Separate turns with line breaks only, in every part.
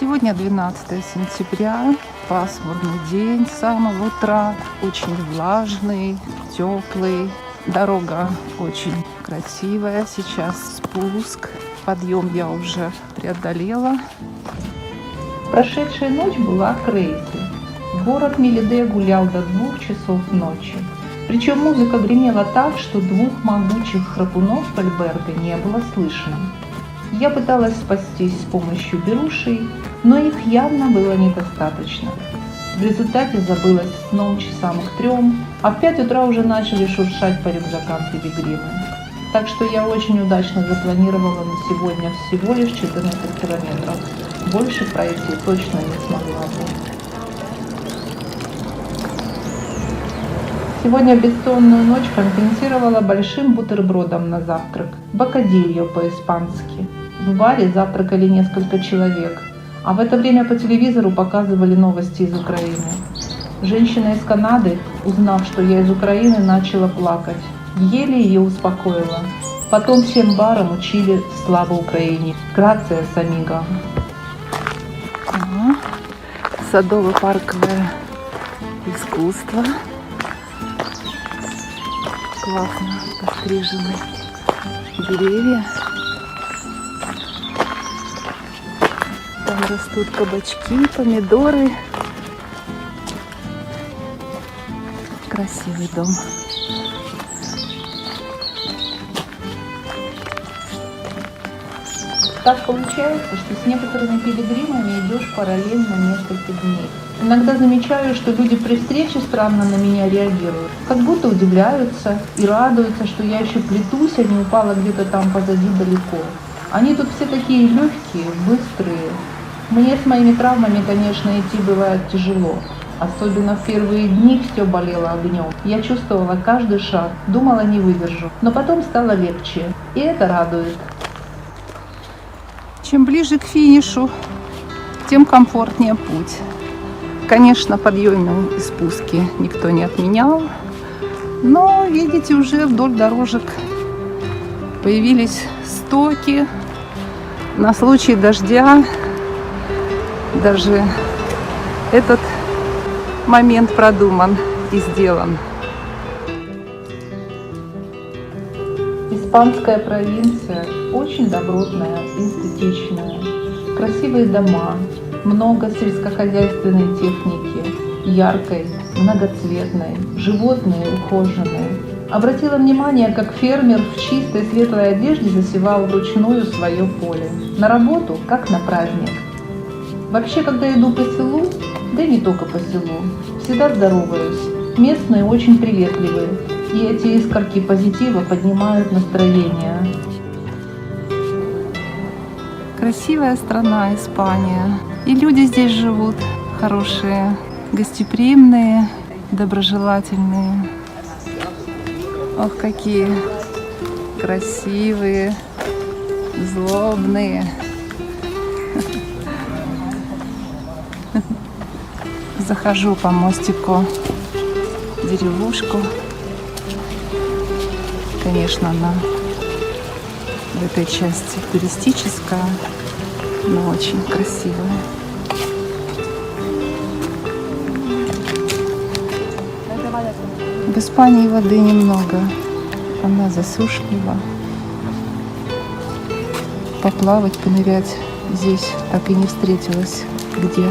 Сегодня 12 сентября, пасмурный день с самого утра, очень влажный, теплый. Дорога очень красивая, сейчас спуск, подъем я уже преодолела. Прошедшая ночь была крейзи. Город Мелиде гулял до 2 часов ночи. Причем музыка гремела так, что 2 могучих храпунов альберга не было слышно. Я пыталась спастись с помощью берушей, но их явно было недостаточно. В результате забылась сном часам к 3, а в 5 утра уже начали шуршать по рюкзакам пилигримы. Так что я очень удачно запланировала на сегодня всего лишь 14 километров. Больше пройти точно не смогла бы. Сегодня бессонную ночь компенсировала большим бутербродом на завтрак. Бокадильо по-испански. В баре завтракали несколько человек, а в это время по телевизору показывали новости из Украины. Женщина из Канады, узнав, что я из Украины, начала плакать. Еле ее успокоила. Потом всем барам учили «Слава Украине». Грация с амиго. Садово-парковое искусство. Классно пострижены деревья. Там растут кабачки, помидоры. Красивый дом. Так получается, что с некоторыми пилигримами идешь параллельно несколько дней. Иногда замечаю, что люди при встрече странно на меня реагируют. Как будто удивляются и радуются, что я еще плетусь, а не упала где-то там позади далеко. Они тут все такие легкие, быстрые. Мне с моими травмами, конечно, идти бывает тяжело. Особенно в первые дни все болело огнем. Я чувствовала каждый шаг, думала, не выдержу. Но потом стало легче, и это радует. Чем ближе к финишу, тем комфортнее путь. Конечно, подъемы и спуски никто не отменял, но, видите, уже вдоль дорожек появились стоки на случай дождя. Даже этот момент продуман и сделан. Испанская провинция очень добротная, эстетичная. Красивые дома, много сельскохозяйственной техники, яркой, многоцветной, животные ухоженные. Обратила внимание, как фермер в чистой светлой одежде засевал вручную свое поле. На работу, как на праздник. Вообще, когда иду по селу, да и не только по селу, всегда здороваюсь. Местные очень приветливые, и эти искорки позитива поднимают настроение. Красивая страна Испания. И люди здесь живут хорошие, гостеприимные, доброжелательные. Ох, какие красивые, злобные. Захожу по мостику в деревушку. Конечно, она в этой части туристическая, но очень красивая. В Испании воды немного, она засушлива. Поплавать, понырять здесь так и не встретилась где.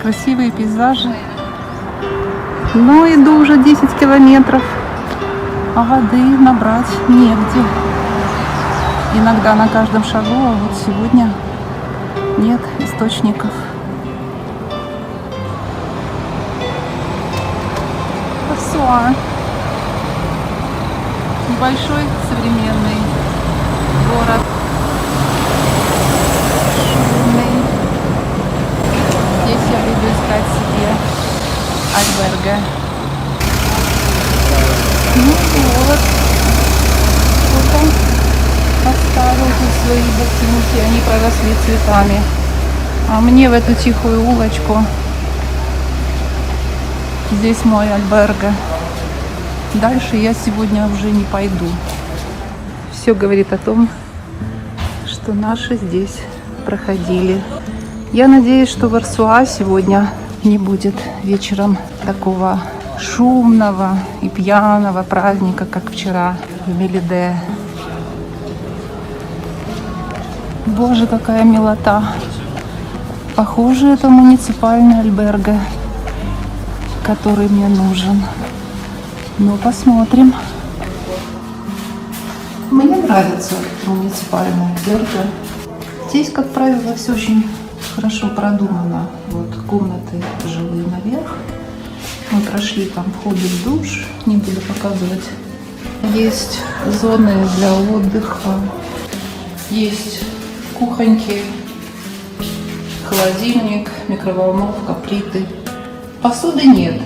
Красивые пейзажи. Но иду уже 10 километров, а воды набрать негде. Иногда на каждом шагу, а вот сегодня нет источников. Пасуа. Небольшой современный город. Шумный. Здесь я буду искать себе альберга. Ну вот. Вот он поставил тут свои ботинки. Они проросли цветами. А мне в эту тихую улочку. Здесь мой альберга. Дальше я сегодня уже не пойду. Все говорит о том, что что наши здесь проходили. Я надеюсь, что в Арсуа сегодня не будет вечером такого шумного и пьяного праздника, как вчера в Мелиде. Боже, какая милота! Похоже, это муниципальный альберге, который мне нужен. Ну, посмотрим. Мне нравится муниципальный альберге. Здесь, как правило, все очень хорошо продумано. Вот комнаты жилые наверх. Мы прошли там входы в душ, не буду показывать. Есть зоны для отдыха, есть кухоньки, холодильник, микроволновка, плиты. Посуды нет,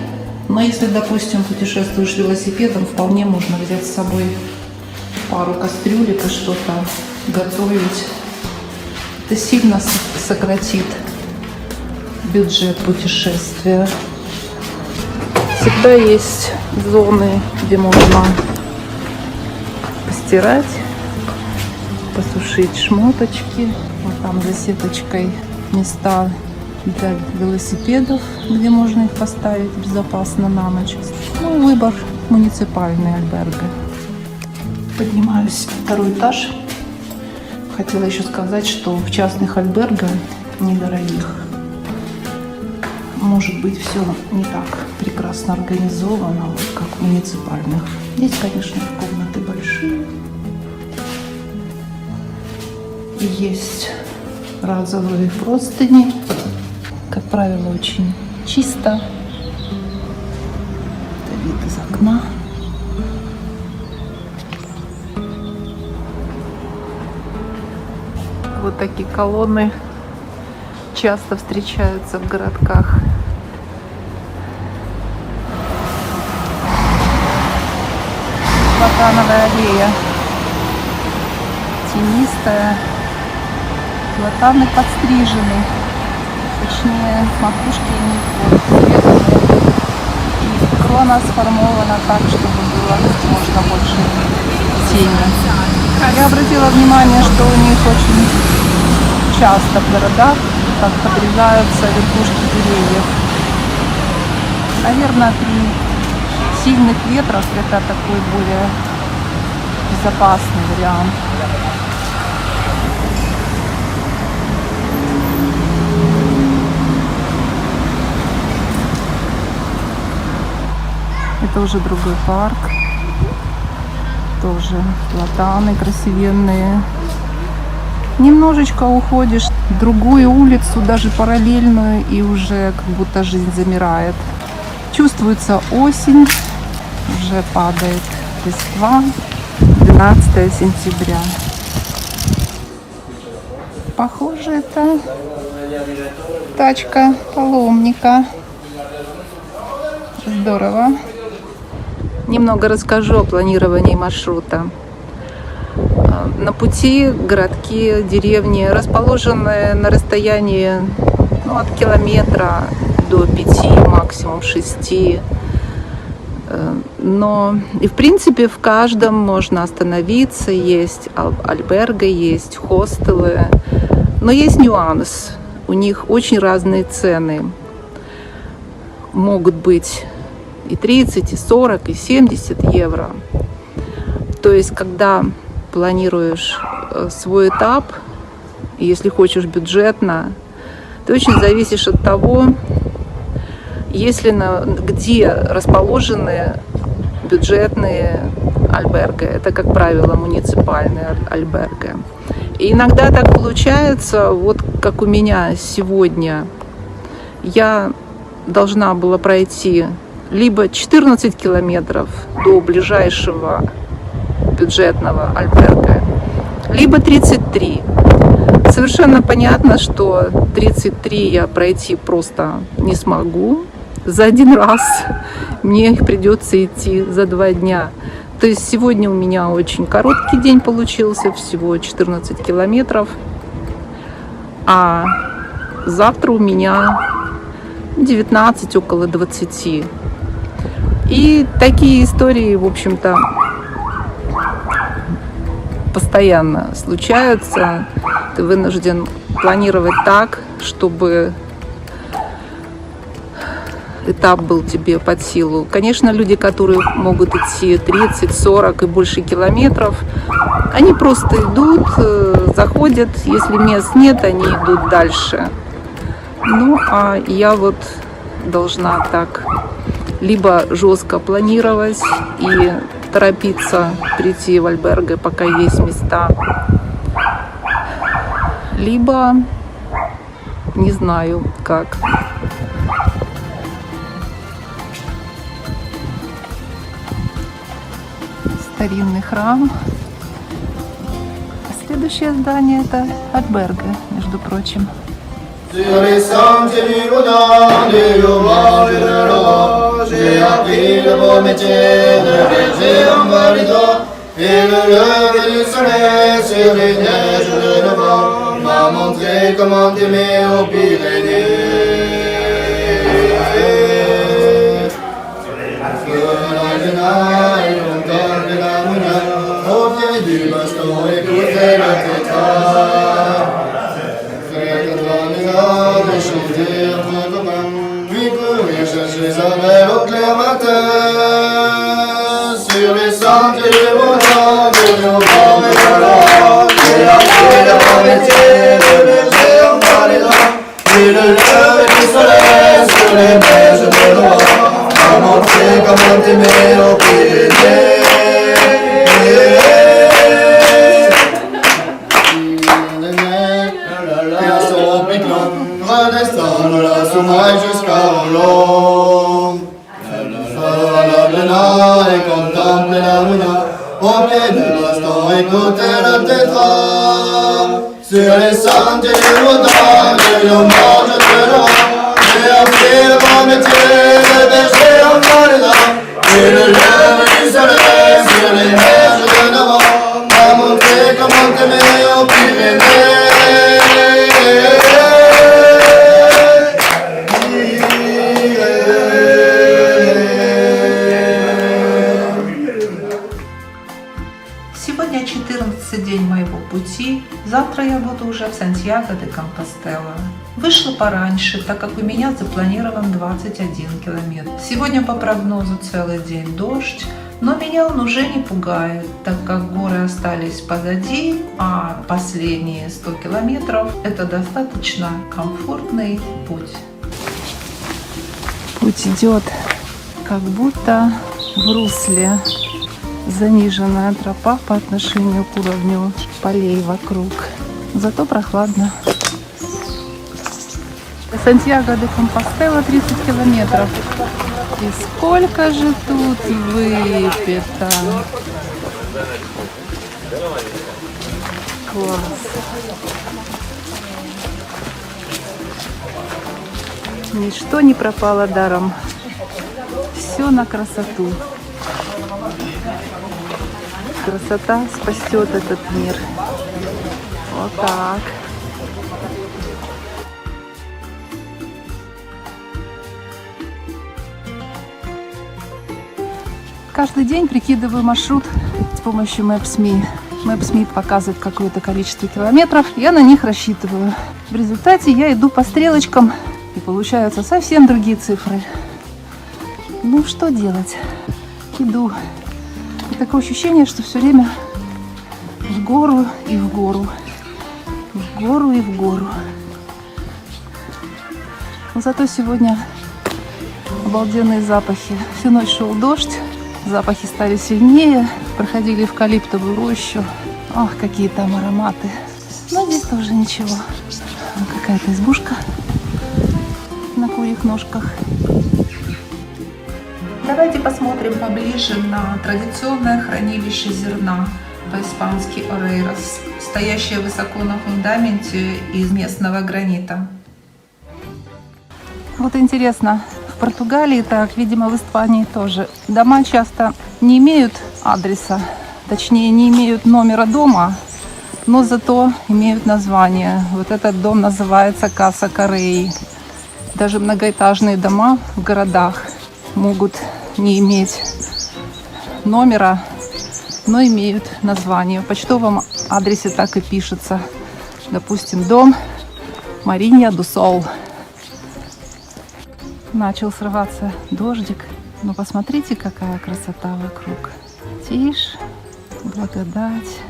но если, допустим, путешествуешь велосипедом, вполне можно взять с собой пару кастрюлек и что-то готовить. Это сильно сократит бюджет путешествия. Всегда есть зоны, где можно постирать, посушить шмоточки. Вот там за сеточкой места для велосипедов, где можно их поставить безопасно на ночь. Ну, выбор муниципальный альберге. Поднимаюсь на второй этаж. Хотела еще сказать, что в частных альберге недорогих может быть все не так прекрасно организовано, вот как в муниципальных. Здесь, конечно, комнаты большие. И есть розовые простыни. Как правило, очень чисто. Это вид из окна. Вот такие колонны часто встречаются в городках. Платановая аллея. Тенистая. Платаны подстрижены. Точнее, макушки у них вот срезаны. И крона сформована так, чтобы было как можно больше тени. Я обратила внимание, что у них очень часто в городах так подрезаются верхушки деревьев. Наверное, при сильных ветрах это такой более безопасный вариант. Это уже другой парк. Тоже платаны красивенные. Немножечко уходишь в другую улицу, даже параллельную, и уже как будто жизнь замирает. Чувствуется осень, уже падает листва. 12 сентября. Похоже, это тачка паломника. Здорово. Немного расскажу о планировании маршрута. На пути городки, деревни расположены на расстоянии от километра до 5, максимум 6. Но и в принципе в каждом можно остановиться. Есть альберге, есть хостелы. Но есть нюанс. У них очень разные цены. Могут быть и 30, и 40, и 70 евро. То есть, когда планируешь свой этап, если хочешь бюджетно, ты очень зависишь от того, где расположены бюджетные альберге. Это, как правило, муниципальные альберге. И иногда так получается, вот как у меня сегодня, я должна была пройти либо 14 километров до ближайшего бюджетного альберге, либо 33. Совершенно понятно, что 33 я пройти просто не смогу за один раз. Мне их придется идти за 2 дня. То есть сегодня у меня очень короткий день получился, всего 14 километров. А завтра у меня 19, около 20. И такие истории, в общем-то, постоянно случаются.
ты вынужден планировать так, чтобы этап был тебе под силу. Конечно, люди, которые могут идти 30, 40 и больше километров, они просто идут, заходят, если мест нет, они идут дальше. Ну, а я вот должна так либо жестко планировать и торопиться прийти в альберге, пока есть места, либо не знаю как. Старинный храм. А следующее здание это альберге, между прочим.
Sur les sentiers du Bouddha, du Yoga, du Dora, j'ai appris le beau métier de berger en validant. Et le lever du soleil sur les neiges de novembre m'a montré comment aimer aux Pyrénées. Au pied du baston, écoutez le tétard. De chanter entre copains, puis courir chercher sa belle au clair matin. Sur les sentiers du Bouddha, de Yoga et de l'or, j'ai appris le bon métier de berger en validant. Et le lever du soleil sur les neiges de Loire m'a montré comment aimer aux Pyrénées. Redescendre la Soumaille jusqu'à Hollande. Et contempler la luna au pied du baston, écouter le tétra. Sur les sentiers du Bouddha, de l'hommage de l'or, j'ai appris le bon métier de berger en validant. Et le lever du soleil sur les neiges de novembre m'a montré comment aimer aux Pyrénées.
Сегодня 14-й день моего пути, завтра я буду уже в Сантьяго-де-Компостела. Вышла пораньше, так как у меня запланирован 21 километр. Сегодня по прогнозу целый день дождь, но меня он уже не пугает, так как горы остались позади, а последние 100 километров – это достаточно комфортный путь.
Путь идет как будто в русле. Заниженная тропа по отношению к уровню полей вокруг. Зато прохладно. Сантьяго-де-Компостела 30 километров. И сколько же тут выпито. Класс. Ничто не пропало даром. Все на красоту. Красота спасет этот мир. Вот так. Каждый день прикидываю маршрут с помощью Maps.me. Maps.me показывает какое-то количество километров, я на них рассчитываю. В результате я иду по стрелочкам, и получаются совсем другие цифры. Ну, что делать? Иду. И такое ощущение, что все время в гору и в гору. В гору и в гору. Но зато сегодня обалденные запахи. Всю ночь шел дождь, запахи стали сильнее, проходили эвкалиптовую рощу. Ах, какие там ароматы. Но здесь тоже ничего. Какая-то избушка на курьих ножках.
Давайте посмотрим поближе на традиционное хранилище зерна, по-испански орейрос, стоящее высоко на фундаменте из местного гранита.
Вот интересно, в Португалии так, видимо, в Испании тоже. Дома часто не имеют адреса, точнее не имеют номера дома, но зато имеют название. Вот этот дом называется Каса Корреи. Даже многоэтажные дома в городах могут не иметь номера, но имеют название. В почтовом адресе так и пишется. Допустим, дом Маринья ду Сол. Начал срываться дождик. Но посмотрите, какая красота вокруг. Тишь, благодать.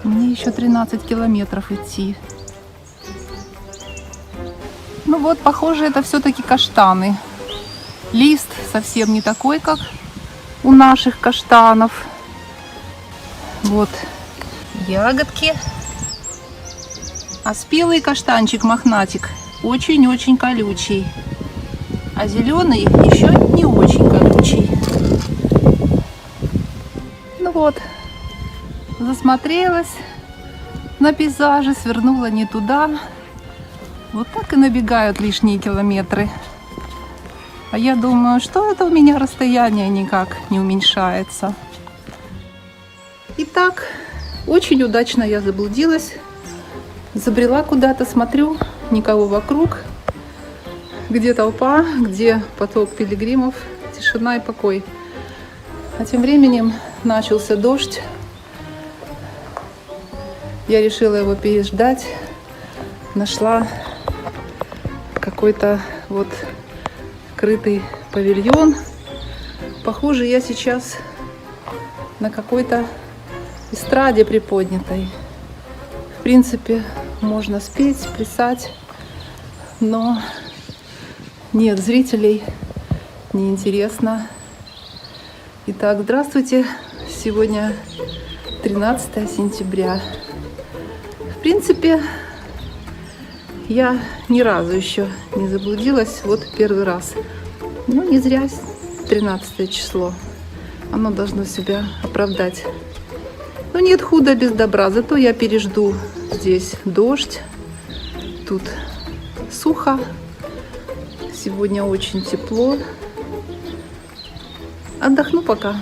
Мне еще 13 километров идти. Ну вот, похоже, это все-таки каштаны. Лист совсем не такой, как у наших каштанов. Вот ягодки. А спелый каштанчик, мохнатик, очень-очень колючий. А зеленый еще не очень колючий. Ну вот, засмотрелась на пейзажи, свернула не туда. Вот так и набегают лишние километры. А я думаю, что это у меня расстояние никак не уменьшается. Итак, очень удачно я заблудилась. Забрела куда-то, смотрю, никого вокруг. Где толпа, где поток пилигримов, тишина и покой. А тем временем начался дождь. Я решила его переждать. Нашла какой-то вот крытый павильон. Похоже, я сейчас на какой-то эстраде приподнятой. В принципе, можно спеть, плясать, но нет зрителей, неинтересно. Итак, здравствуйте. Сегодня 13 сентября. В принципе, я ни разу еще не заблудилась. Вот первый раз. Ну, не зря 13 число. Оно должно себя оправдать. Но нет худа без добра. Зато я пережду здесь дождь. Тут сухо. Сегодня очень тепло. Отдохну пока.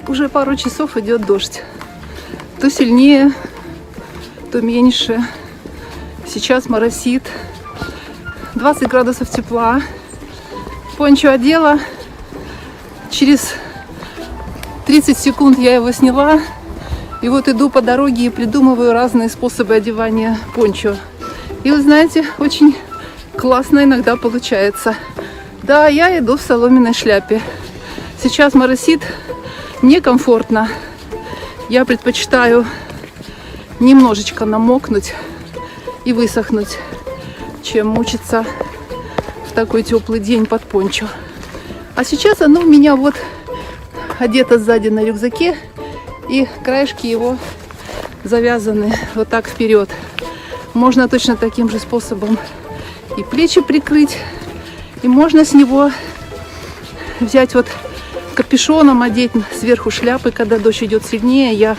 Уже пару часов идет дождь. То сильнее, то меньше. Сейчас моросит. 20 градусов тепла. Пончо одела. Через 30 секунд я его сняла. И вот иду по дороге и придумываю разные способы одевания пончо. И вы знаете, очень классно иногда получается. Да, я иду в соломенной шляпе. Сейчас моросит, некомфортно. Я предпочитаю немножечко намокнуть и высохнуть, чем мучиться в такой теплый день под пончо. А сейчас оно у меня вот одето сзади на рюкзаке, и краешки его завязаны вот так вперед. Можно точно таким же способом и плечи прикрыть, и можно с него взять вот капюшоном, одеть сверху шляпы. Когда дождь идет сильнее, я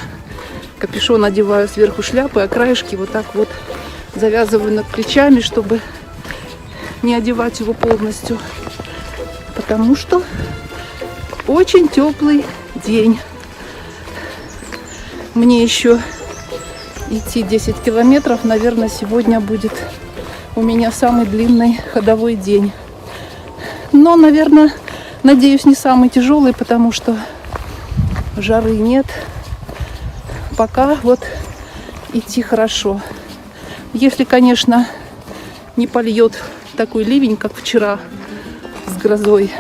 капюшон одеваю сверху шляпы, а краешки вот так вот завязываю над плечами, чтобы не одевать его полностью. Потому что очень теплый день. Мне еще идти 10 километров. Наверное, сегодня будет у меня самый длинный ходовой день. Но, наверное, надеюсь, не самый тяжелый, потому что жары нет. Пока вот идти хорошо. Если, конечно, не польет такой ливень, как вчера с грозой.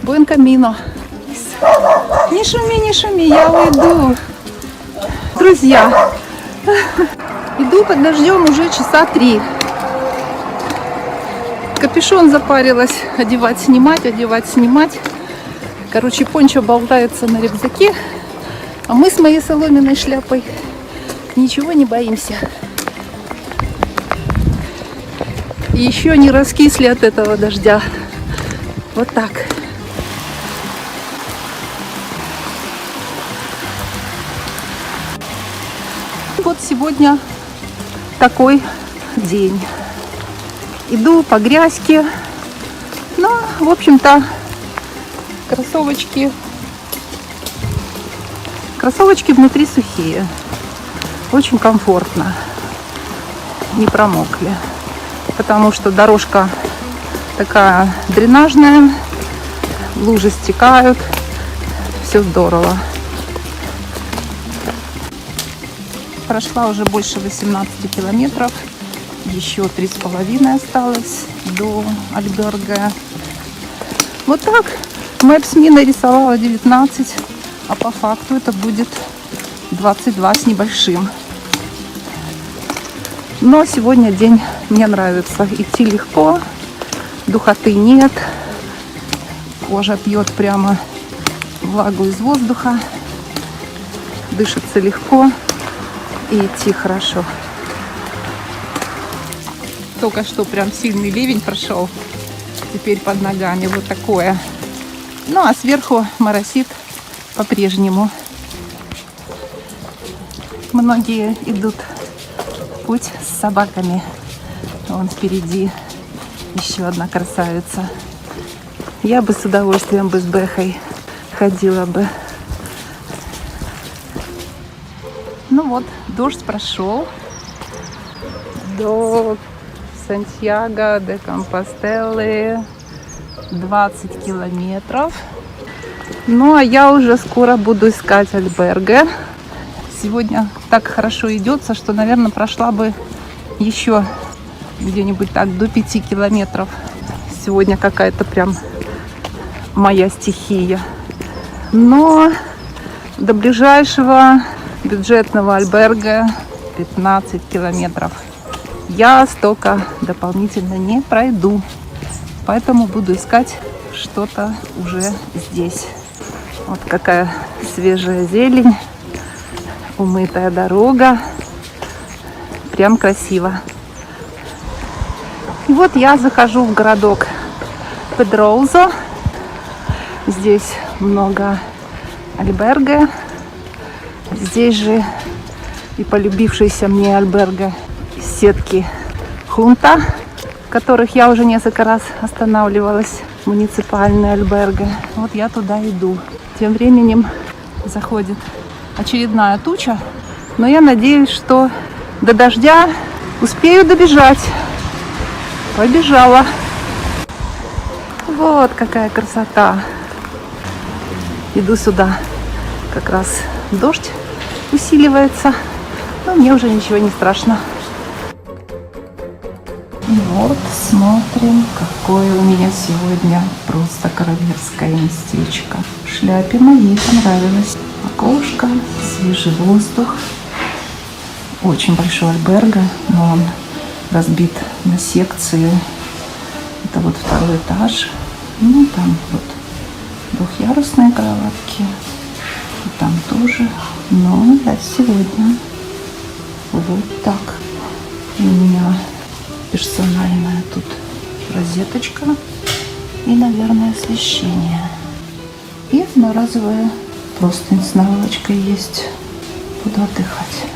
Буэн камино. Не шуми, я уйду. Друзья, иду под дождем уже часа 3. Капюшон запарилась одевать, снимать. Короче, пончо болтается на рюкзаке, а мы с моей соломенной шляпой ничего не боимся. И еще не раскисли от этого дождя. Вот так. Вот сегодня такой день. Иду по грязьке. Но, в общем-то, кроссовочки внутри сухие. Очень комфортно. Не промокли. Потому что дорожка такая дренажная. Лужи стекают. Все здорово. Прошла уже больше 18 километров. Еще 3,5 осталось до альберга. Вот так. Maps.me нарисовала 19, а по факту это будет 22 с небольшим. Но сегодня день мне нравится. Идти легко, духоты нет. Кожа пьет прямо влагу из воздуха. Дышится легко и идти хорошо. Только что прям сильный ливень прошел. Теперь под ногами вот такое. Ну а сверху моросит по-прежнему. Многие идут в путь с собаками. Вон впереди еще одна красавица. Я бы с удовольствием бы с Бэхой ходила бы. Ну вот, дождь прошел. До Сантьяго де Компостелы 20 километров. Ну а я уже скоро буду искать альберге. Сегодня так хорошо идется, что, наверное, прошла бы еще где-нибудь так до 5 километров. Сегодня какая-то прям моя стихия. Но до ближайшего бюджетного альберга 15 километров. Я столько дополнительно не пройду. Поэтому буду искать что-то уже здесь. Вот какая свежая зелень, умытая дорога. Прям красиво. И вот я захожу в городок Педроузо. Здесь много альберге. Здесь же и полюбившийся мне альберге из сетки Хунта, в которых я уже несколько раз останавливалась, муниципальные альберге. Вот я туда иду. Тем временем заходит очередная туча, но я надеюсь, что до дождя успею добежать. Побежала. Вот какая красота. Иду сюда. Как раз дождь усиливается, но мне уже ничего не страшно. И вот смотрим, какое у меня сегодня просто королевское местечко. Шляпе моей понравилось. Окошко, свежий воздух. Очень большой альберго, но он разбит на секции. Это вот второй этаж. Ну, там вот двухъярусные кроватки. И там тоже. Но да, сегодня вот так. И у меня персональная тут розеточка и, наверное, освещение. И одноразовая простынь с наволочкой есть. Буду отдыхать.